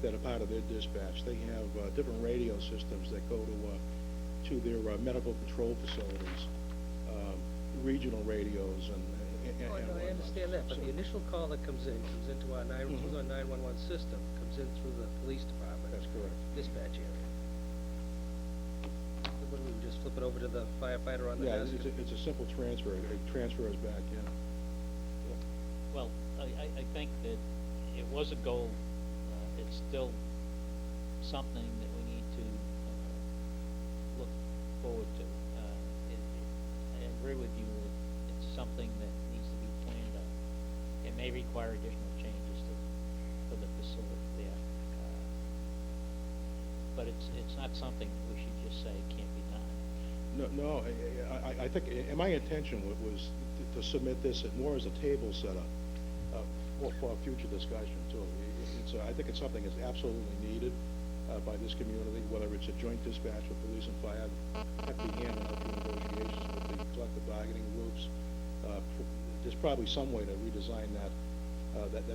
that are part of their dispatch. They have different radio systems that go to their medical control facilities, regional radios, and Oh, no, I whatnot. understand that, but So- the initial call that comes into our Mhm. 911 system, comes in through the police department. That's correct. Dispatch area. What do we just flip it over to the firefighter on the Yeah, desk? it's a simple transfer. It transfers back, yeah. Well, I think that it was a goal, it's still something that we need to, look forward to. I agree with you that it's something that needs to be planned out. It may require additional changes for the facility there. But it's not something that we should just say can't be done. No, I think, and my intention was to submit this more as a table setter for future discussion too. I think it's something that's absolutely needed by this community, whether it's a joint dispatch with police and fire, have to be handled through negotiations with the collective bargaining groups. There's probably some way to redesign that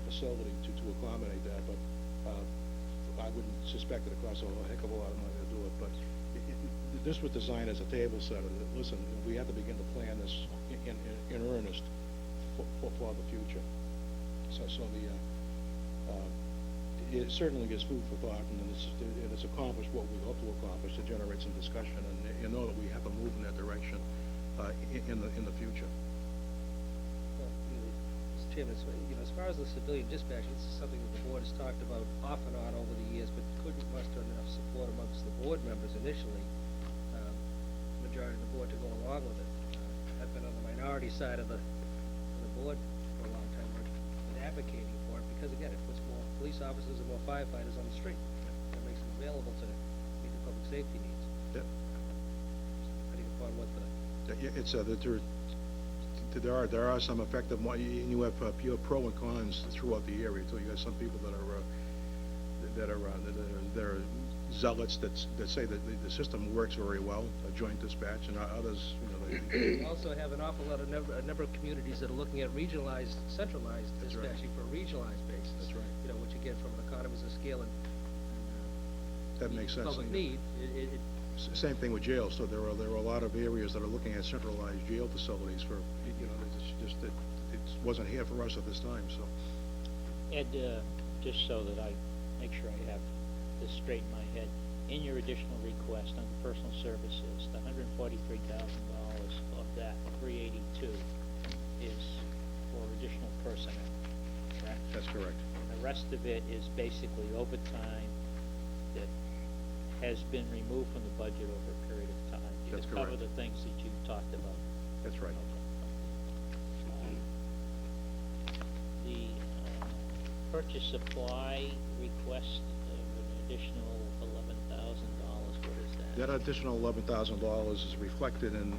facility to accommodate that, but I wouldn't suspect that it costs a heck of a lot of money to do it. But this was designed as a table setter. That, listen, we have to begin to plan this in earnest for the future. So it certainly gives food for thought, and it's accomplished what we hope to accomplish, to generate some discussion, and know that we have to move in that direction in the future. Well, Mr. Chairman, as far as the civilian dispatch, this is something that the board has talked about off and on over the years, but couldn't muster enough support amongst the board members initially, majority of the board to go along with it. I've been on the minority side of the board for a long time, but advocating for it, because again, it puts more police officers and more firefighters on the street. It makes them available to meet the public safety needs. Yep. Depending upon what the It's there are some effective, and you have pure pro and cons throughout the area too. You have some people that are zealots that say that the system works very well, joint dispatch, and others, We also have an awful lot of a number of communities that are looking at regionalized, centralized That's right. dispatching for a regionalized basis. That's right. Which again, from an economies of scale and that makes sense. public need, it Same thing with jails. So there are a lot of areas that are looking at centralized jail facilities for, it's just that it wasn't here for us at this time. So Ed, just so that I make sure I have this straight in my head, in your additional request under personal services, the $143,000 of that 382 is for additional personnel, correct? that's correct. And the rest of it is basically overtime that has been removed from the budget over a period of time. That's To cover correct. the things that you talked about. That's right. The purchase supply request of an additional $11,000, what is that? That additional $11,000 is reflected in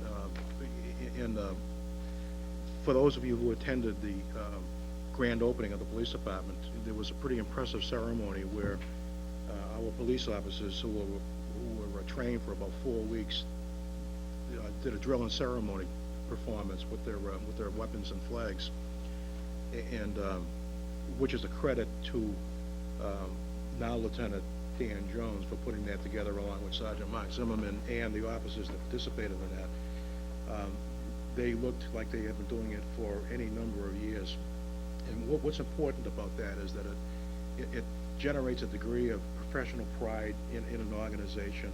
for those of you who attended the grand opening of the police department. There was a pretty impressive ceremony where our police officers who were trained for about 4 weeks did a drill and ceremony performance with their weapons and flags, and which is a credit to now Lieutenant Dan Jones for putting that together along with Sergeant Mark Zimmerman and the officers that participated in that. They looked like they had been doing it for any number of years, and what's important about that is that it generates a degree of professional pride in an organization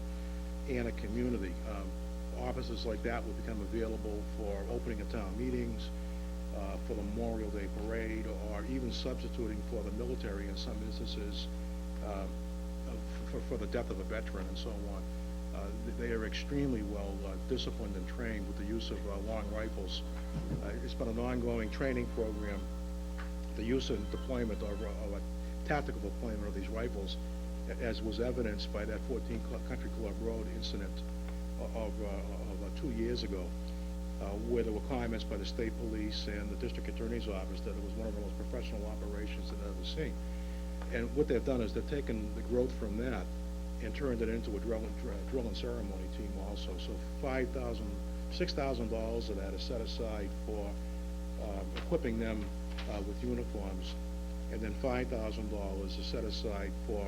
and a community. Officers like that will become available for opening of town meetings, for the Memorial Day parade, or even substituting for the military in some instances for the death of a veteran and so on. They are extremely well disciplined and trained with the use of long rifles. It's been an ongoing training program. The use and deployment of a tactical deployment of these rifles, as was evidenced by that 14 Country Club Road incident of 2 years ago, where there were comments by the state police and the district attorney's office that it was one of the most professional operations that I've ever seen. And what they've done is they've taken the growth from that and turned it into a drill and ceremony team also. So $6,000 of that is set aside for equipping them with uniforms and then $5,000 is set aside for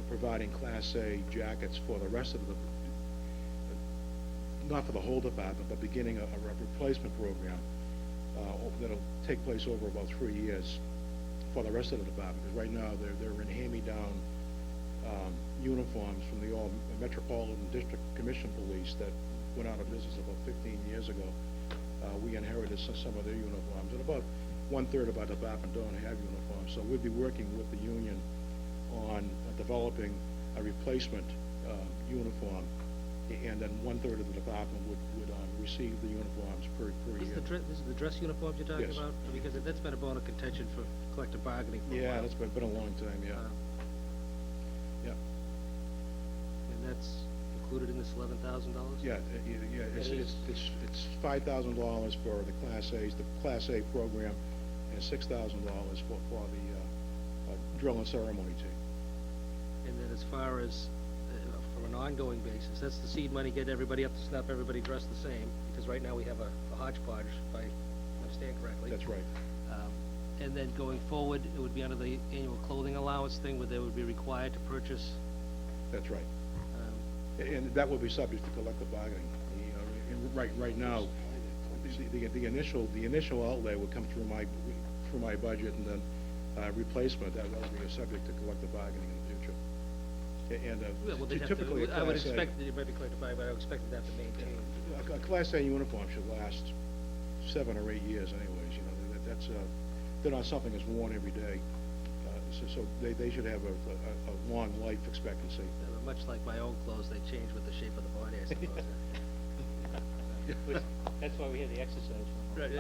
providing Class A jackets for the rest of the, not for the whole department, but beginning a replacement program that'll take place over about 3 years for the rest of the department. Because right now, they're in hand-me-down uniforms from the old Metropolitan District Commission Police that went out of business about 15 years ago. We inherited some of their uniforms, and about 1/3 of our department don't have uniforms. So we'll be working with the union on developing a replacement uniform, and then 1/3 of the department would receive the uniforms per year. This is the dress uniforms you're talking Yes. about? Because that's been a bone of contention for collective bargaining for a while. Yeah, that's been a long time, yeah. Yeah, And that's included in this $11,000? yeah, it's $5,000 for the Class A's, the Class A program, and $6,000 for the drill and ceremony team. And then as far as, from an ongoing basis, that's the seed money, get everybody up to snuff, everybody dressed the same, because right now we have a hodgepodge, if I understand correctly. That's right. And then going forward, it would be under the annual clothing allowance thing, where they would be required to purchase, That's right. And that will be subject to collective bargaining. Right now, the initial outlay will come through my budget, and then replacement, that will be subject to collective bargaining in the future. And well, they'd have to, typically, I would expect that it might be collective bargaining, but I would expect them to have to maintain. a Class A uniform should last 7 or 8 years anyways, that's, they're not something that's worn every day. So they should have a long life expectancy. Much like my own clothes, they change with the shape of the body, I suppose. That's why we have the exercise room. Right,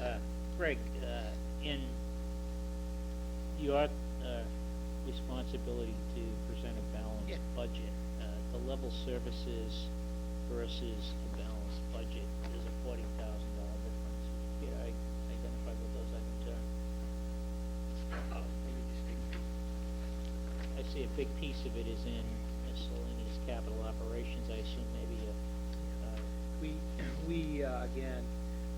yeah. Greg, in your responsibility to present a balanced Yeah. budget, the level services versus the balanced budget is a $40,000 difference. Did I identify what those items are? Maybe just take- I see a big piece of it is in miscellaneous capital operations. I assume maybe Again,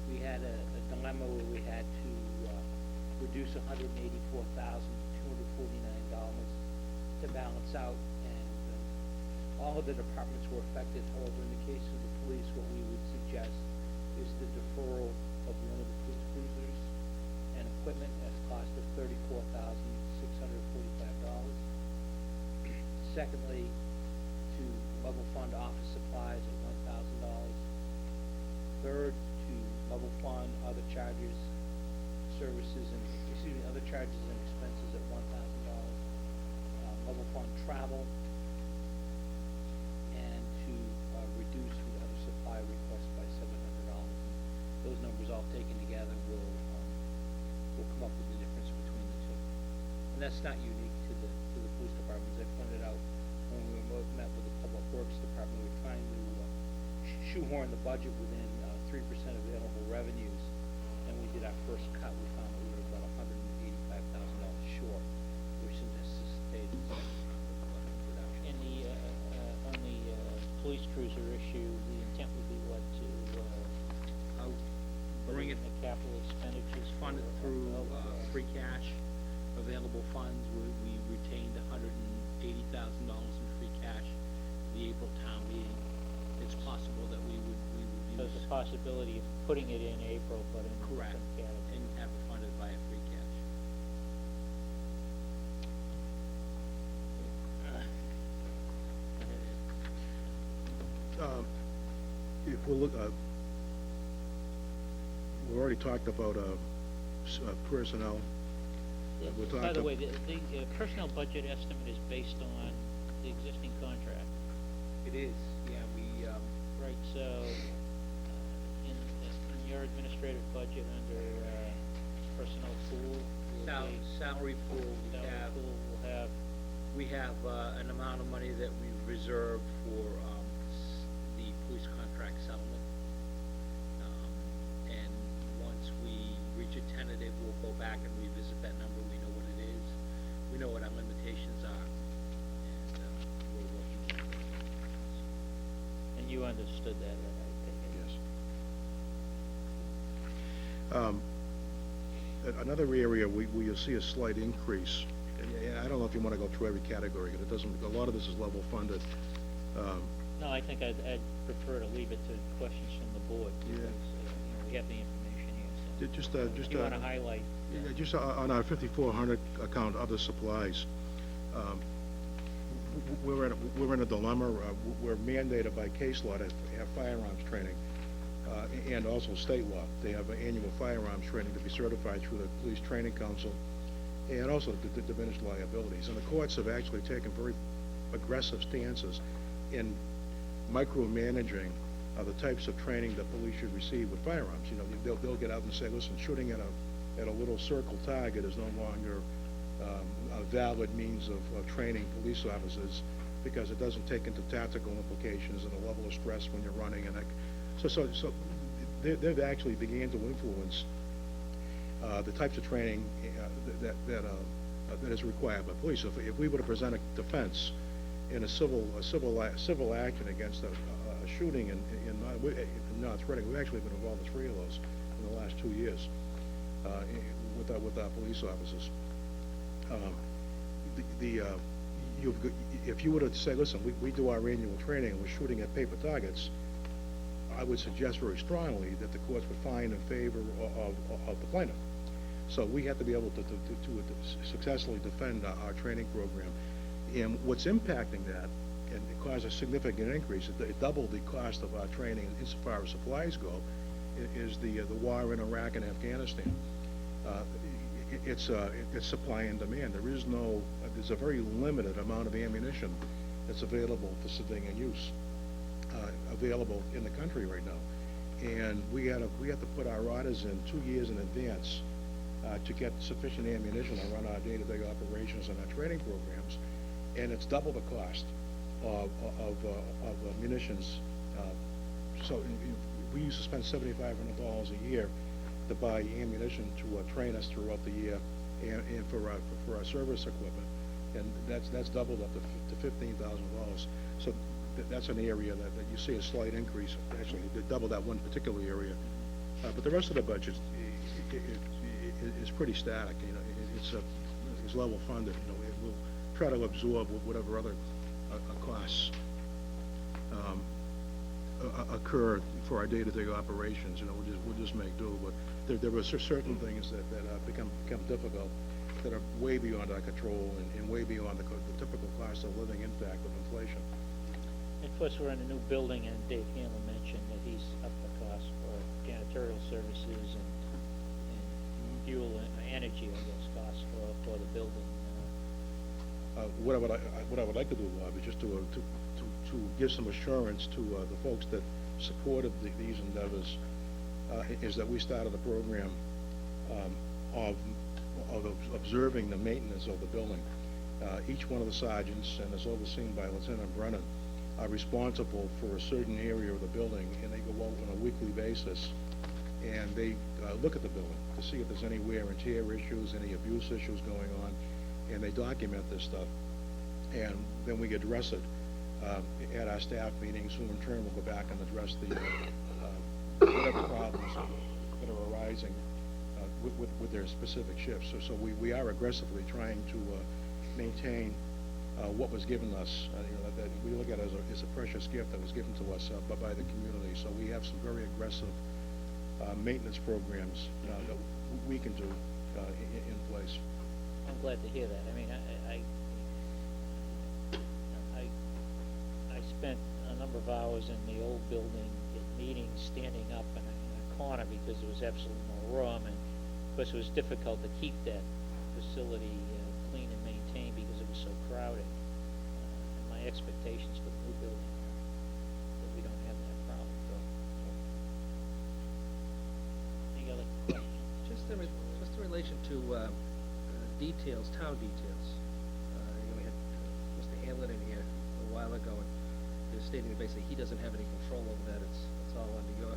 we had a dilemma where we had to reduce $184,249 to balance out, and all of the departments were affected. However, in the case of the police, what we would suggest is the deferral of one of the police cruisers and equipment at a cost of $34,645. Secondly, to level fund office supplies at $1,000. Third, to level fund other charges, other charges and expenses at $1,000. Level fund travel, and to reduce the other supply requests by $700. Those numbers all taken together will come up with the difference between the two. And that's not unique to the police department. As I pointed out, when we met with the Public Works Department, we were trying to shoehorn the budget within 3% available revenues, and we did our first cut. We found that we were about $185,000 short, which necessitated some reduction. in the on the police cruiser issue, the intent would be what to Bring it the capital expenditures funded for, through of, free cash, available funds. We retained $180,000 in free cash for the April town meeting. It's possible that we would There's use a possibility of putting it in April, but in a correct different category. and have it funded via free cash. If we look, we already talked about personnel. We're By talking the way, the personnel budget estimate is based on the existing contract. It is, yeah, Right, so, in your administrative budget under, personnel pool, will be, salary pool, salary pool will have, we have an amount of money that we reserved for the police contract settlement. And once we reach a tentative, we'll go back and revisit that number. We know what it is. We know what our limitations are. And we're working with those. and you understood that, I take it. Yes. Another area where you'll see a slight increase, and I don't know if you wanna go through every category, because it doesn't, a lot of this is level funded. No, I think I'd prefer to leave it to questions from the board, Yeah. because, we have the information here, so. Just, You wanna highlight, yeah, just on our 5400 account, other supplies, we're in a dilemma. We're mandated by case law to have firearms training, and also state law. They have an annual firearms training to be certified through the Police Training Council, and also to diminish liabilities. And the courts have actually taken very aggressive stances in micromanaging the types of training that police should receive with firearms. You know, they'll get out and say, listen, shooting at a little circle target is no longer a valid means of training police officers, because it doesn't take into tactical implications and the level of stress when you're running. And so they've actually began to influence the types of training that is required by police. So if we were to present a defense in a civil action against a shooting in North Reading, we've actually been involved in 3 of those in the last 2 years with our police officers. If you were to say, listen, we do our annual training and we're shooting at paper targets, I would suggest very strongly that the courts would find in favor of the plaintiff. So we have to be able to successfully defend our training program. And what's impacting that, and it caused a significant increase, it doubled the cost of our training insofar as supplies go, is the war in Iraq and Afghanistan. It's supply and demand. There's a very limited amount of ammunition that's available for civilian use, available in the country right now. And we have to put our orders in 2 years in advance to get sufficient ammunition to run our day-to-day operations and our training programs. And it's double the cost of munitions. So we used to spend $7,500 a year to buy ammunition to train us throughout the year, and for our service equipment, and that's doubled up to $15,000. So that's an area that you see a slight increase. Actually, they doubled that one particular area, but the rest of the budget is pretty static. You know, it's level funded. You know, it will try to absorb whatever other costs occur for our day-to-day operations. You know, we'll just make do. But there are certain things that become difficult, that are way beyond our control and way beyond the typical cost of living impact of inflation. and plus we're in a new building, and Dave Hanlon mentioned that he's up the cost for janitorial services and fuel and energy, I guess, costs for the building. What I would like to do, Bob, is just to give some assurance to the folks that supported these endeavors, is that we started a program of observing the maintenance of the building. Each one of the sergeants, and is overseen by Lieutenant Brennan, are responsible for a certain area of the building, and they go out on a weekly basis and they look at the building to see if there's any wear and tear issues, any abuse issues going on, and they document this stuff. And then we address it at our staff meetings, who in turn will go back and address the whatever problems that are arising with their specific shifts. So we are aggressively trying to maintain what was given us. That we look at it as a precious gift that was given to us by the community. So we have some very aggressive maintenance programs that we can do in place. I'm glad to hear that. I mean, I spent a number of hours in the old building at meetings, standing up in a corner because there was absolutely no room, and of course it was difficult to keep that facility clean and maintained because it was so crowded. And my expectations for the new building that we don't have that problem. So. Any other questions? Just in relation to details, town details. We had Mr. Hanlon in here a while ago, and he was stating that basically he doesn't have any control over that. It's all under your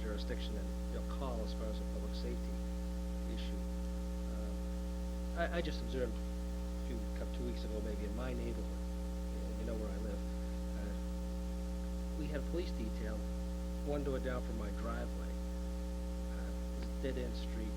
jurisdiction and your call as far as a public safety issue. I just observed 2 weeks ago, maybe in my neighborhood, you know where I live, we had a police detail one door down from my driveway. It was a dead-end street,